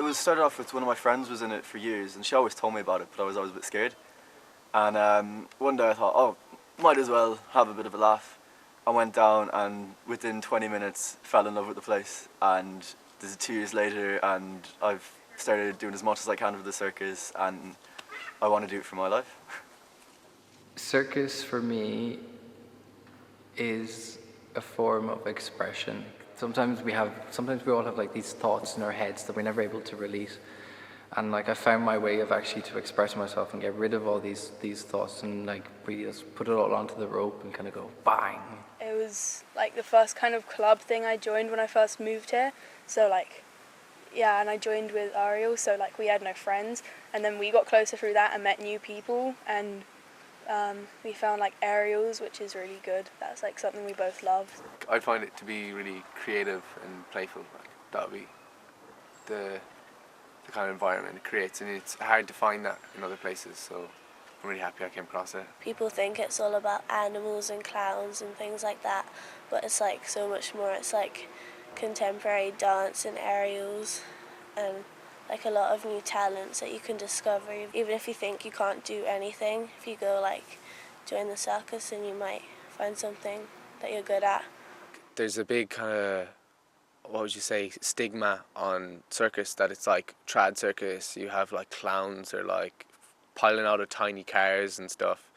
was started off with one of my friends was in it for years, and she always told me about it, but I was always a bit scared. And one day I thought, oh, might as well have a bit of a laugh. I went down and within 20 minutes fell in love with the place, and this is 2 years later and I've started doing as much as I can with the circus, and I want to do it for my life. Circus for me is a form of expression. Sometimes we all have like these thoughts in our heads that we're never able to release. And like I found my way of actually to express myself and get rid of all these thoughts and like really just put it all onto the rope and kind of go bang. It was like the first kind of club thing I joined when I first moved here. So like, yeah, and I joined with Ariel, so like we had no friends, and then we got closer through that and met new people, and we found like aerials, which is really good. That's like something we both love. I find it to be really creative and playful. Like, that would be the kind of environment it creates, and it's hard to find that in other places, so I'm really happy I came across it. People think it's all about animals and clowns and things like that, but it's like so much more. It's like contemporary dance and aerials and like a lot of new talents that you can discover. Even if you think you can't do anything, if you go like join the circus, and you might find something that you're good at. There's a big kind of, what would you say, stigma on circus, that it's like trad circus, you have like clowns or like piling out of tiny cars and stuff,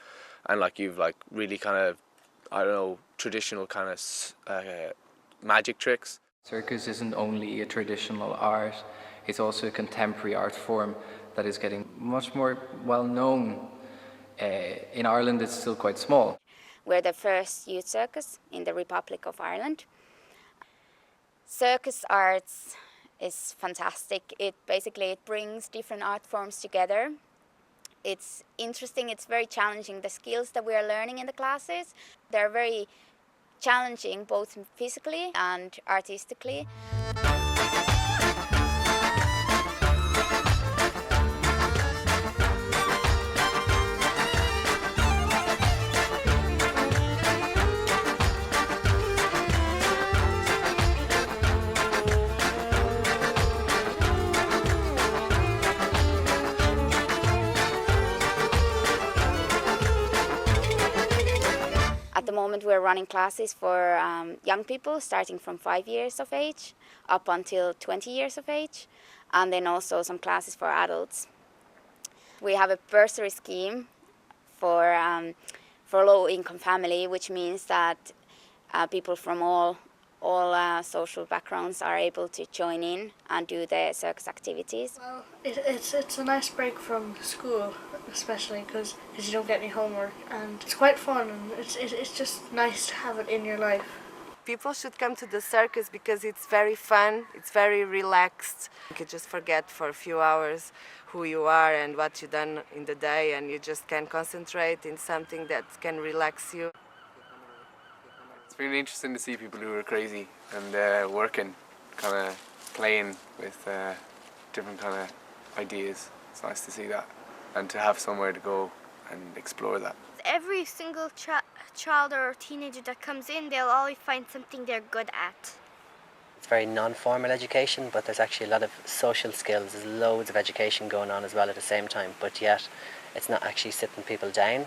and like you've like really kind of, I don't know, traditional kind of magic tricks. Circus isn't only a traditional art, it's also a contemporary art form that is getting much more well known. In Ireland it's still quite small. We're the first youth circus in the Republic of Ireland. Circus arts is fantastic. It brings different art forms together. It's interesting, it's very challenging. The skills that we are learning in the classes, they're very challenging both physically and artistically. At the moment we're running classes for young people starting from 5 years of age up until 20 years of age, and then also some classes for adults. We have a bursary scheme for low-income family, which means that people from all social backgrounds are able to join in and do the circus activities. Well, it's a nice break from school, especially because you don't get any homework, and it's quite fun, and it's just nice to have it in your life. People should come to the circus because it's very fun, it's very relaxed. You can just forget for a few hours who you are and what you've done in the day, and you just can concentrate in something that can relax you. It's been interesting to see people who are crazy and working, kind of playing with different kind of ideas. It's nice to see that, and to have somewhere to go and explore that. Every single child or teenager that comes in, they'll always find something they're good at. It's very non-formal education, but there's actually a lot of social skills. There's loads of education going on as well at the same time, but yet it's not actually sitting people down,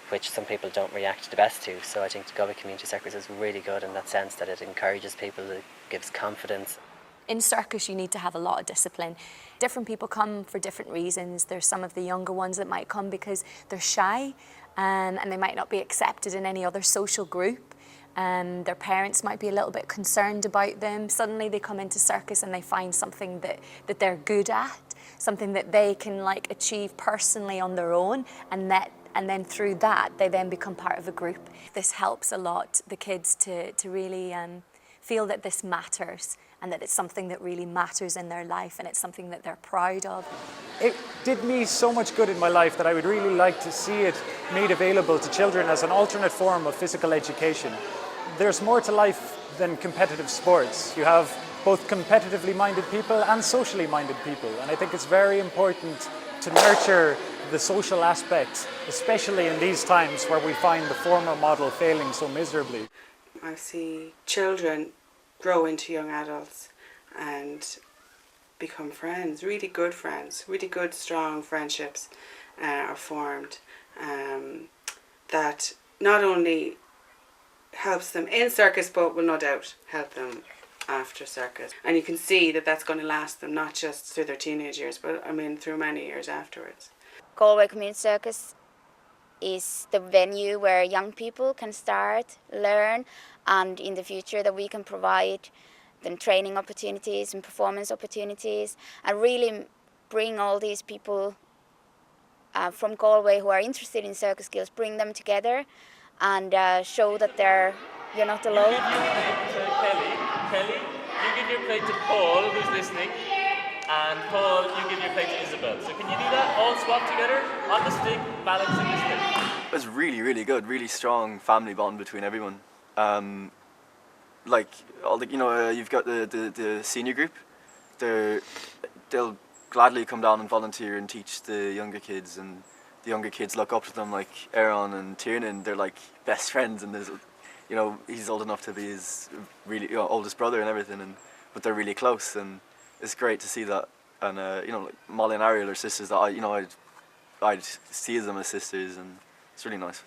which some people don't react the best to. So I think the Galway Community Circus is really good in that sense, that it encourages people, it gives confidence. In circus you need to have a lot of discipline. Different people come for different reasons. There's some of the younger ones that might come because they're shy and they might not be accepted in any other social group. Their parents might be a little bit concerned about them. Suddenly they come into circus and they find something that they're good at, something that they can like achieve personally on their own, and then through that they then become part of a group. This helps a lot the kids to really feel that this matters, and that it's something that really matters in their life, and it's something that they're proud of. It did me so much good in my life that I would really like to see it made available to children as an alternate form of physical education. There's more to life than competitive sports. You have both competitively minded people and socially minded people, and I think it's very important to nurture the social aspects, especially in these times where we find the former model failing so miserably. I see children grow into young adults and become friends, really good friends, really good, strong friendships are formed that not only helps them in circus but will no doubt help them after circus. And you can see that that's going to last them not just through their teenage years but through many years afterwards. Galway Community Circus is the venue where young people can start, learn, and in the future that we can provide them training opportunities and performance opportunities, and really bring all these people from Galway who are interested in circus skills, bring them together and show that you're not alone. You give your plate to Kelly. Kelly, you give your plate to Paul, who's listening. And Paul, you give your plate to Isabel. So can you do that? All swap together on the stick, balancing the stick. It was really, really good. Really strong family bond between everyone. Like all the, you've got the senior group. They'll gladly come down and volunteer and teach the younger kids, and the younger kids look up to them, like Aaron and Tiernan. They're like best friends, and there's, he's old enough to be his really oldest brother and everything, but they're really close, and it's great to see that. And like Molly and Ariel are sisters that I'd see them as sisters, and it's really nice.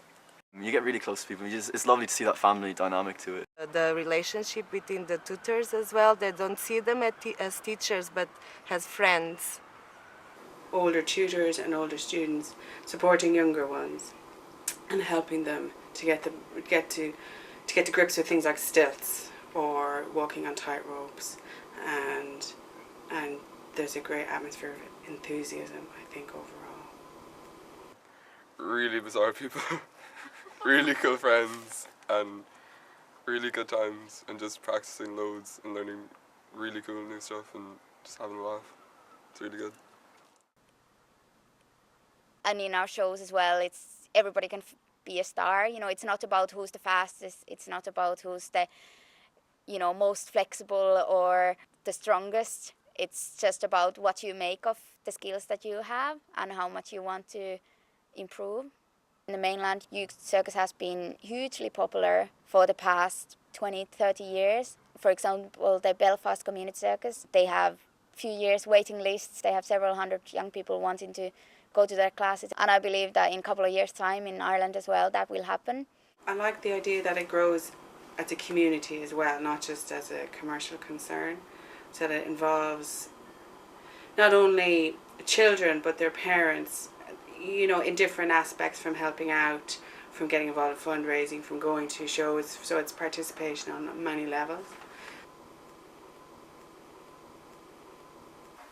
You get really close to people. It's lovely to see that family dynamic to it. The relationship between the tutors as well, they don't see them as teachers but as friends. Older tutors and older students supporting younger ones and helping them to get to grips with things like stilts or walking on tight ropes, and there's a great atmosphere of enthusiasm, I think, overall. Really bizarre people. Really cool friends and really good times, and just practicing loads and learning really cool new stuff and just having a laugh. It's really good. And in our shows as well, everybody can be a star. It's not about who's the fastest. It's not about who's the most flexible or the strongest. It's just about what you make of the skills that you have and how much you want to improve. In the mainland, youth circus has been hugely popular for the past 20-30 years. For example, the Belfast Community Circus, they have few years waiting lists. They have several hundred young people wanting to go to their classes. And I believe that in a couple of years' time in Ireland as well, that will happen. I like the idea that it grows as a community as well, not just as a commercial concern. So that it involves not only children but their parents, in different aspects, from helping out, from getting involved in fundraising, from going to shows. So it's participation on many levels.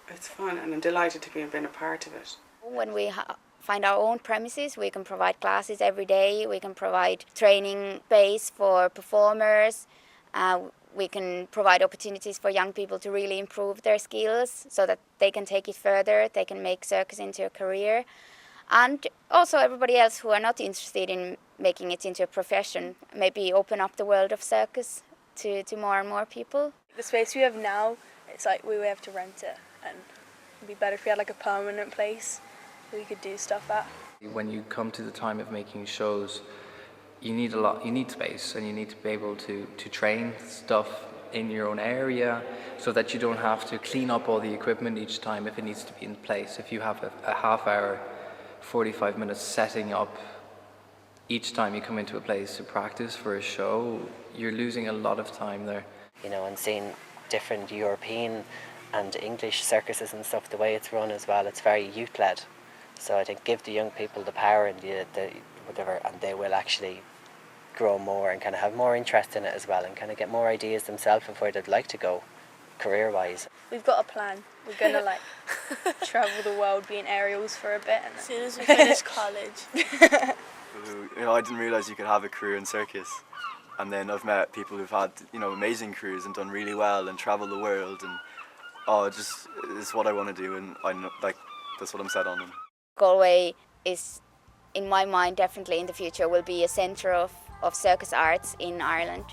It's fun, and I'm delighted to have been a part of it. When we find our own premises, we can provide classes every day. We can provide training space for performers. We can provide opportunities for young people to really improve their skills so that they can take it further. They can make circus into a career. And also everybody else who are not interested in making it into a profession, maybe open up the world of circus to more and more people. The space we have now, it's like we have to rent it, and it'd be better if we had like a permanent place we could do stuff at. When you come to the time of making shows, you need space, and you need to be able to train stuff in your own area so that you don't have to clean up all the equipment each time if it needs to be in place. If you have a half hour, 45 minutes setting up each time you come into a place to practice for a show, you're losing a lot of time there. And seeing different European and English circuses and stuff, the way it's run as well, it's very youth-led. So I think give the young people the power and the whatever, and they will actually grow more and kind of have more interest in it as well, and kind of get more ideas themselves of where they'd like to go career-wise. We've got a plan. We're going to travel the world being aerials for a bit. And as soon as we finish college. I didn't realise you could have a career in circus. And then I've met people who've had, amazing careers and done really well and travelled the world, and it's what I want to do, and that's what I'm set on. Galway is, in my mind, definitely in the future will be a centre of circus arts in Ireland.